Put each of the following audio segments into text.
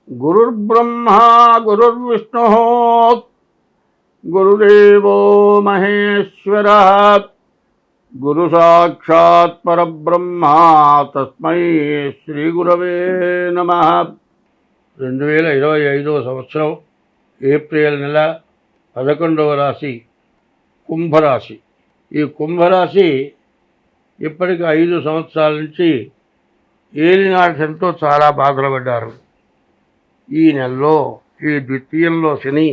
గురుర్బ్రహ్మా గురుర్విష్ణుః గురుదేవో మహేశ్వరः గురు సాక్షాత్ పరబ్రహ్మ తస్మై శ్రీ గురవే నమః. 2025 సంవత్సరం ఏప్రిల్ నెల 11వ రాశి కుంభరాశి. ఈ కుంభరాశి ఇప్పటికి 5 సంవత్సరాల నుంచి ఏలినాటితో చాలా బాధలు పడ్డారు. ఈ నెలలో ఈ ద్వితీయంలో శని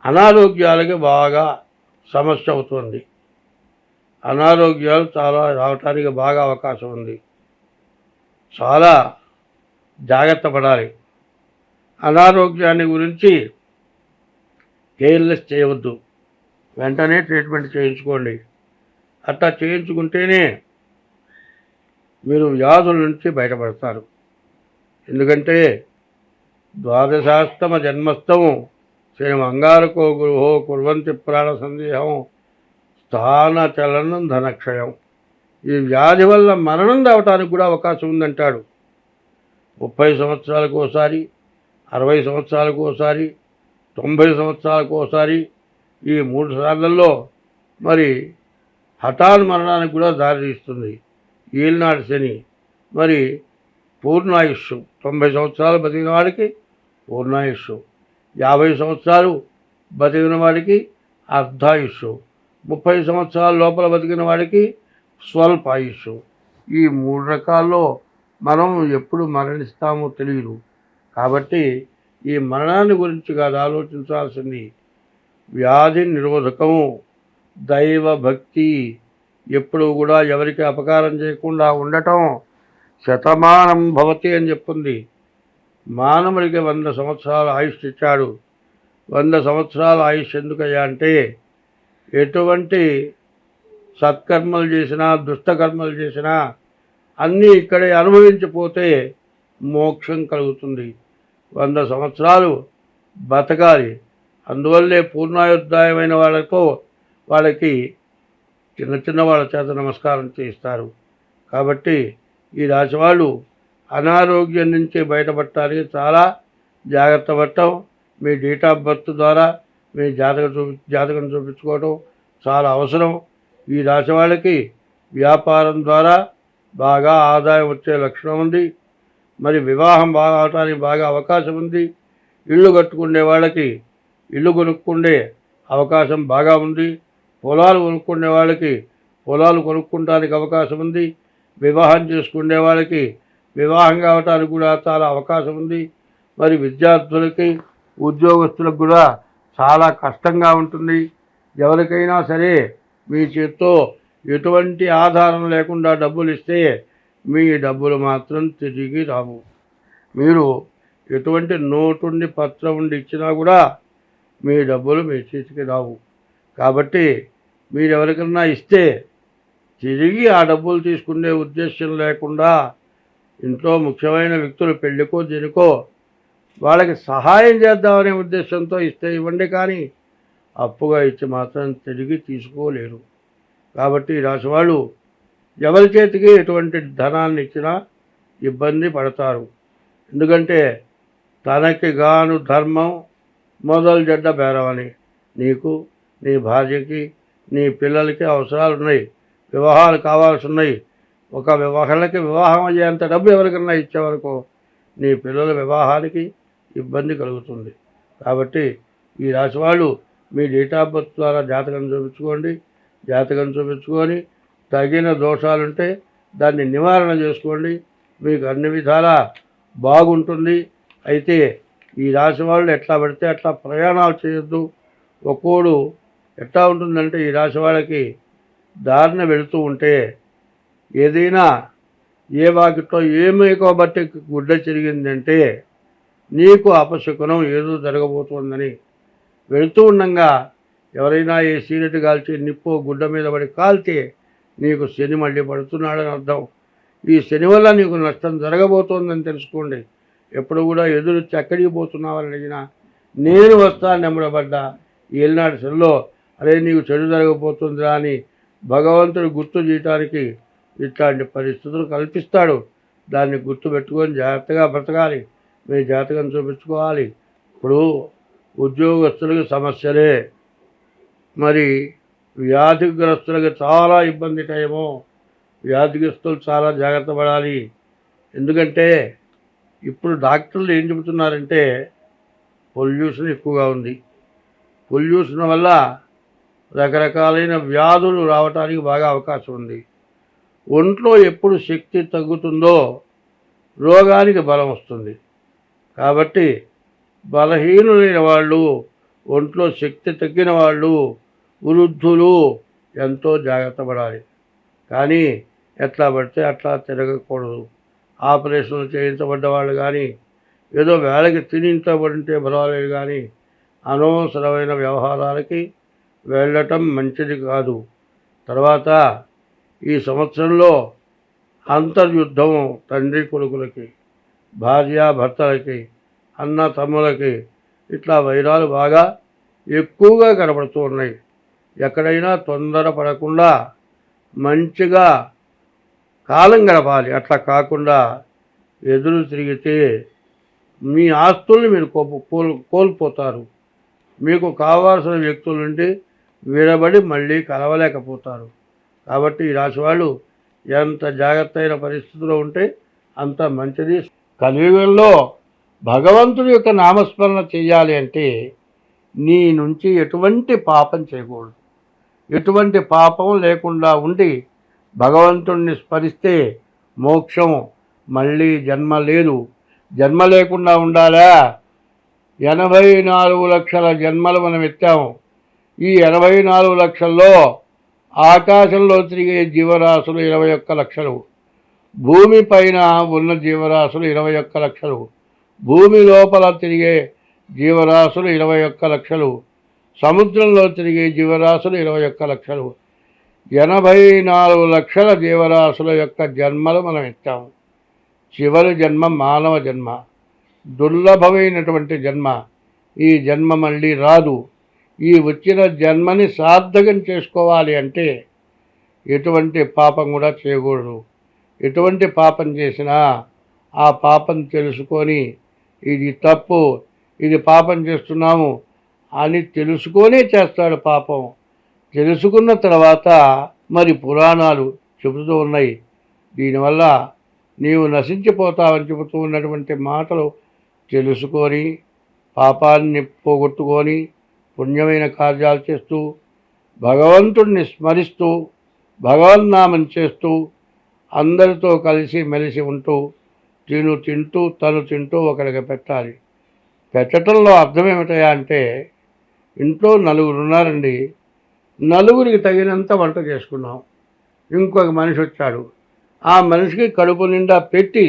అనారోగ్యాలకి బాగా సమస్య అవుతుంది. అనారోగ్యాలు చాలా రావటానికి బాగా అవకాశం ఉంది. చాలా జాగ్రత్త పడాలి. అనారోగ్యాన్ని గురించి కేర్లెస్ చేయవద్దు. వెంటనే ట్రీట్మెంట్ చేయించుకోండి. అట్లా చేయించుకుంటేనే మీరు వ్యాధుల నుంచి బయటపడతారు. ఎందుకంటే ద్వాదశాస్తమ జన్మస్థము శ్రీ అంగారకో గురుహో కుర్వంతి ప్రాణ సందేహం స్థాన చలనం ధనక్షయం. ఈ వ్యాధి వల్ల మరణం రావటానికి కూడా అవకాశం ఉందంటాడు. 30 సంవత్సరాలకు ఒకసారి, 60 సంవత్సరాలకు ఒకసారి, 90 సంవత్సరాలకు ఒకసారి, ఈ 3 సార్లలో మరి హఠాన్ మరణానికి కూడా దారితీస్తుంది ఈనాటి శని. మరి పూర్ణాయుష్షు 90 సంవత్సరాలు బతికిన వాడికి పూర్ణాయుష్షు, 50 సంవత్సరాలు బతికిన వాడికి అర్ధాయుష్షు, 30 సంవత్సరాల లోపల బతికిన వాడికి స్వల్పాయుష్షు. ఈ 3 రకాల్లో మనం ఎప్పుడు మరణిస్తామో తెలియదు. కాబట్టి ఈ మరణాన్ని గురించి కాదు ఆలోచించాల్సింది. వ్యాధి నిరోధకము, దైవ భక్తి, ఎప్పుడు కూడా ఎవరికి అపకారం చేయకుండా ఉండటం. శతమానం భవతి అని చెప్పింది. మానవుడికి 100 సంవత్సరాల ఆయుష్ ఇచ్చాడు. 100 సంవత్సరాల ఆయుష్ ఎందుకయ్యా అంటే, ఎటువంటి సత్కర్మలు చేసినా దుష్టకర్మలు చేసినా అన్నీ ఇక్కడే అనుభవించిపోతే మోక్షం కలుగుతుంది. 100 సంవత్సరాలు బతకాలి. అందువల్లే పూర్ణాయుర్దాయమైన వాళ్ళకి చిన్న వాళ్ళ చేత నమస్కారం చేయిస్తారు. కాబట్టి ఈ రాశి వాళ్ళు అనారోగ్యం నుంచి బయటపడటానికి చాలా జాగ్రత్త పడటం, మీ డేట్ ఆఫ్ బర్త్ ద్వారా మీ జాతకం చూపించుకోవడం చాలా అవసరం. ఈ రాశి వాళ్ళకి వ్యాపారం ద్వారా బాగా ఆదాయం వచ్చే లక్షణం ఉంది. మరి వివాహం బాగా అవటానికి బాగా అవకాశం ఉంది. ఇల్లు కట్టుకునే వాళ్ళకి ఇల్లు కొనుక్కుండే అవకాశం బాగా ఉంది. పొలాలు కొనుక్కునే వాళ్ళకి పొలాలు కొనుక్కోవడానికి అవకాశం ఉంది. వివాహం చేసుకునే వాళ్ళకి వివాహం కావటానికి కూడా చాలా అవకాశం ఉంది. మరి విద్యార్థులకి ఉద్యోగస్తులకు కూడా చాలా కష్టంగా ఉంటుంది. ఎవరికైనా సరే మీ చేత్తో ఎటువంటి ఆధారం లేకుండా డబ్బులు ఇస్తే మీ డబ్బులు మాత్రం తిరిగి రావు. మీరు ఎటువంటి నోటుండి పత్రం ఉండి ఇచ్చినా కూడా మీ డబ్బులు మీ చేతికి రావు. కాబట్టి మీరు ఎవరికన్నా ఇస్తే తిరిగి ఆ డబ్బులు తీసుకునే ఉద్దేశం లేకుండా ఇంట్లో ముఖ్యమైన వ్యక్తులు పెళ్ళికో దేనికో వాళ్ళకి సహాయం చేద్దామనే ఉద్దేశంతో ఇస్తే ఇవ్వండి, కానీ అప్పుగా ఇచ్చి మాత్రం తిరిగి తీసుకోలేరు. కాబట్టి ఈ రాశి వాళ్ళు ఎవరి చేతికి ఎటువంటి ధనాన్ని ఇచ్చినా ఇబ్బంది పడతారు. ఎందుకంటే తనకి గాను ధర్మం మొదలు జడ్డ బేరమని. నీకు, నీ భార్యకి, నీ పిల్లలకి అవసరాలు ఉన్నాయి, వివాహాలు కావాల్సి ఉన్నాయి. ఒకళ్ళకి వివాహం అయ్యేంత డబ్బు ఎవరికన్నా ఇచ్చేవరకు నీ పిల్లల వివాహానికి ఇబ్బంది కలుగుతుంది. కాబట్టి ఈ రాశి వాళ్ళు మీ డేట్ ఆఫ్ బర్త్ ద్వారా జాతకం చూపించుకోండి. జాతకం చూపించుకొని తగిన దోషాలుంటే దాన్ని నివారణ చేసుకోండి. మీకు అన్ని విధాలా బాగుంటుంది. అయితే ఈ రాశి వాళ్ళు ఎట్లా పడితే అట్లా ప్రయాణాలు చేయొద్దు. ఒక్కోడు ఎట్లా ఉంటుందంటే, ఈ రాశి వాళ్ళకి దారిన వెళుతూ ఉంటే ఏదైనా ఏ వాకిట్లో ఏమేకో బట్టి గుడ్డ చిరిగిందంటే నీకు అపశకునం ఏదో జరగబోతోందని. వెళుతూ ఉండగా ఎవరైనా ఏ సీనెట్ కాల్చి నిప్పు గుడ్డ మీద పడి కాల్తే నీకు శని మళ్ళీ పడుతున్నాడని అర్థం. ఈ శని వల్ల నీకు నష్టం జరగబోతోందని తెలుసుకోండి. ఎప్పుడు కూడా ఎదురొచ్చి ఎక్కడికి పోతున్నావని అడిగినా నేను వస్తాను నెమ్మడబడ్డా. ఈ ఏలినాటి శనిలో అరే నీకు చెడు జరగబోతుందిరా అని భగవంతుడు గుర్తు చేయటానికి ఇట్లాంటి పరిస్థితులు కల్పిస్తాడు. దాన్ని గుర్తుపెట్టుకొని జాగ్రత్తగా బ్రతకాలి. మీ జాతకం చూపించుకోవాలి. ఇప్పుడు ఉద్యోగస్తులకు సమస్యలే, మరి వ్యాధిగ్రస్తులకు చాలా ఇబ్బంది టైము. వ్యాధిగ్రస్తులు చాలా జాగ్రత్త పడాలి. ఎందుకంటే ఇప్పుడు డాక్టర్లు ఏం చెబుతున్నారంటే పొల్యూషన్ ఎక్కువగా ఉంది. పొల్యూషన్ వల్ల రకరకాలైన వ్యాధులు రావడానికి బాగా అవకాశం ఉంది. ఒంట్లో ఎప్పుడు శక్తి తగ్గుతుందో రోగానికి బలం వస్తుంది. కాబట్టి బలహీనులైన వాళ్ళు, ఒంట్లో శక్తి తగ్గిన వాళ్ళు, వృద్ధులు ఎంతో జాగ్రత్త పడాలి. కానీ ఎట్లా పడితే అట్లా తిరగకూడదు. ఆపరేషన్లు చేయించబడ్డ వాళ్ళు కానీ, ఏదో వేళకి తినించబడింటే పర్వాలేదు కానీ అనవసరమైన వ్యవహారాలకి వెళ్ళటం మంచిది కాదు. తర్వాత ఈ సంవత్సరంలో అంతర్యుద్ధం తండ్రి కొడుకులకి, భార్యాభర్తలకి, అన్న తమ్ములకి ఇట్లా వైరాలు బాగా ఎక్కువగా కనపడుతూ ఉన్నాయి. ఎక్కడైనా తొందర పడకుండా మంచిగా కాలం గడపాలి. అట్లా కాకుండా ఎదురు తిరిగితే మీ ఆస్తుల్ని మీరు కోల్పోతారు. మీకు కావాల్సిన వ్యక్తుల నుండి విడబడి మళ్ళీ కలవలేకపోతారు. కాబట్టి ఈ రాశి వాళ్ళు ఎంత జాగ్రత్త అయిన పరిస్థితిలో ఉంటే అంత మంచిది. కలియుగంలో భగవంతుడి యొక్క నామస్మరణ చేయాలి అంటే నీ నుంచి ఎటువంటి పాపం చేయకూడదు. ఎటువంటి పాపం లేకుండా ఉండి భగవంతుడిని స్మరిస్తే మోక్షం, మళ్ళీ జన్మ లేదు. జన్మ లేకుండా ఉండాలా? 84 లక్షల జన్మలు మనం ఎత్తాము. ఈ 84 లక్షల్లో ఆకాశంలో తిరిగే జీవరాశులు 21 లక్షలు, భూమి పైన ఉన్న జీవరాశులు 21 లక్షలు, భూమి లోపల తిరిగే జీవరాశులు 21 లక్షలు, సముద్రంలో తిరిగే జీవరాశులు 21 లక్షలు, 84 లక్షల జీవరాశుల యొక్క జన్మలు మనం ఎత్తాము. చివరి జన్మ మానవ జన్మ, దుర్లభమైనటువంటి జన్మ. ఈ జన్మ మళ్ళీ రాదు. ఈ వచ్చిన జన్మని సార్థకం చేసుకోవాలి అంటే ఎటువంటి పాపం కూడా చేయకూడదు. ఎటువంటి పాపం చేసినా ఆ పాపం తెలుసుకొని ఇది తప్పు, ఇది పాపం చేస్తున్నాము అని తెలుసుకొనే చేస్తాడు పాపం. తెలుసుకున్న తర్వాత మరి పురాణాలు చెబుతూ ఉన్నాయి. దీనివల్ల నీవు నశించిపోతావని చెబుతూ ఉన్నటువంటి మాటలు తెలుసుకొని పాపాన్ని పోగొట్టుకొని పుణ్యమైన కార్యాలు చేస్తూ భగవంతుడిని స్మరిస్తూ భగవన్నామం చేస్తూ అందరితో కలిసి మెలిసి ఉంటూ తింటూ తను తింటూ ఒకరికి పెట్టాలి. పెట్టడంలో అర్థం ఏమిటయా అంటే ఇంట్లో 4 ఉన్నారండి, 4కి తగినంత వంట చేసుకున్నాం. ఇంకొక మనిషి వచ్చాడు, ఆ మనిషికి కడుపు నిండా పెట్టి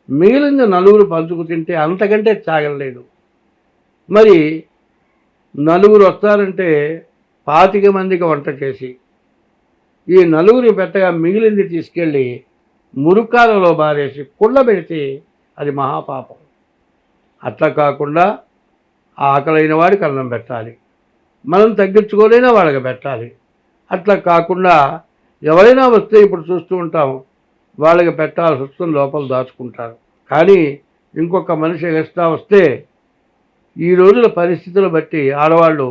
మిగిలిన 4 పంచుకు తింటే అంతకంటే చాగలేదు. మరి 4 వస్తారంటే 25 మందికి వంట చేసి ఈ 4 పెట్టగా మిగిలింది తీసుకెళ్ళి మురుకాలలో బారేసి కుళ్ళ పెడితే అది మహాపాపం. అట్లా కాకుండా ఆకలైన వాడికి అన్నం పెట్టాలి, మనం తగ్గించుకోలేనా వాళ్ళకి పెట్టాలి. అట్లా కాకుండా ఎవరైనా వస్తే ఇప్పుడు చూస్తూ ఉంటాం, వాళ్ళకి పెట్టాల్సి వస్తుంది, లోపల దాచుకుంటారు. కానీ ఇంకొక మనిషి ఎక్స్ట్రా వస్తే ఈ రోజుల పరిస్థితులు బట్టి ఆడవాళ్ళు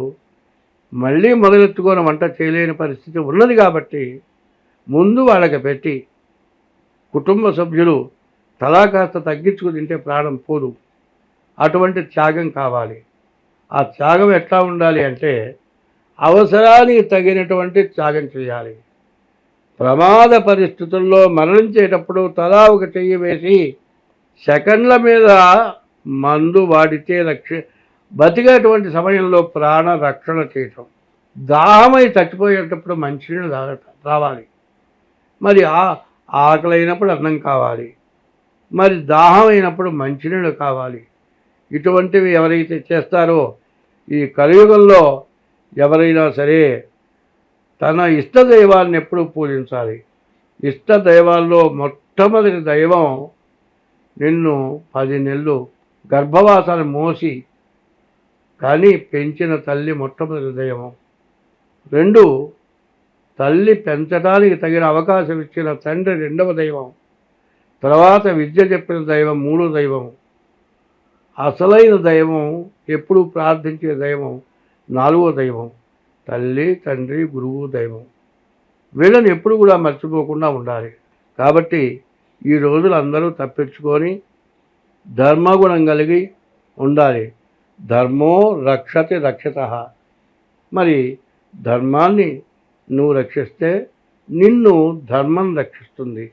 మళ్ళీ మొదలెత్తుకొని వంట చేయలేని పరిస్థితి ఉన్నది. కాబట్టి ముందు వాళ్ళకి పెట్టి కుటుంబ సభ్యులు తలా కాస్త తగ్గించుకు తింటే ప్రాణం పోదు. అటువంటి త్యాగం కావాలి. ఆ త్యాగం ఎట్లా ఉండాలి అంటే అవసరానికి తగినటువంటి త్యాగం చేయాలి. ప్రమాద పరిస్థితుల్లో మరణించేటప్పుడు తలా ఒక చెయ్యి వేసి సెకండ్ల మీద మందు వాడితే బతికేటువంటి సమయంలో ప్రాణ రక్షణ చేయటం. దాహమై చచ్చిపోయేటప్పుడు మంచినీళ్ళు రావాలి. మరి ఆకలి అయినప్పుడు అన్నం కావాలి, మరి దాహం అయినప్పుడు మంచినీళ్ళు కావాలి. ఇటువంటివి ఎవరైతే చేస్తారో ఈ కలియుగంలో ఎవరైనా సరే తన ఇష్టదైవాన్ని ఎప్పుడూ పూజించాలి. ఇష్టదైవాల్లో మొట్టమొదటి దైవం నిన్ను 10 నెలలు గర్భవాసాన్ని మోసి కానీ పెంచిన తల్లి మొట్టమొదటి దైవం. 2 తల్లి పెంచడానికి తగిన అవకాశం ఇచ్చిన తండ్రి 2వ దైవం. తర్వాత విద్య చెప్పిన దైవం 3వ దైవం. అసలైన దైవం, ఎప్పుడు ప్రార్థించే దైవం, నాలుగో దైవం తల్లి, తండ్రి, గురువు, దైవం. వీళ్ళని ఎప్పుడు కూడా మర్చిపోకుండా ఉండాలి. కాబట్టి ఈ రోజులు అందరూ తప్పించుకొని ధర్మగుణం కలిగి ఉండాలి. ధర్మో రక్షతి రక్షితః. మరి ధర్మాన్ని నువ్వు రక్షిస్తే నిన్ను ధర్మం రక్షిస్తుంది.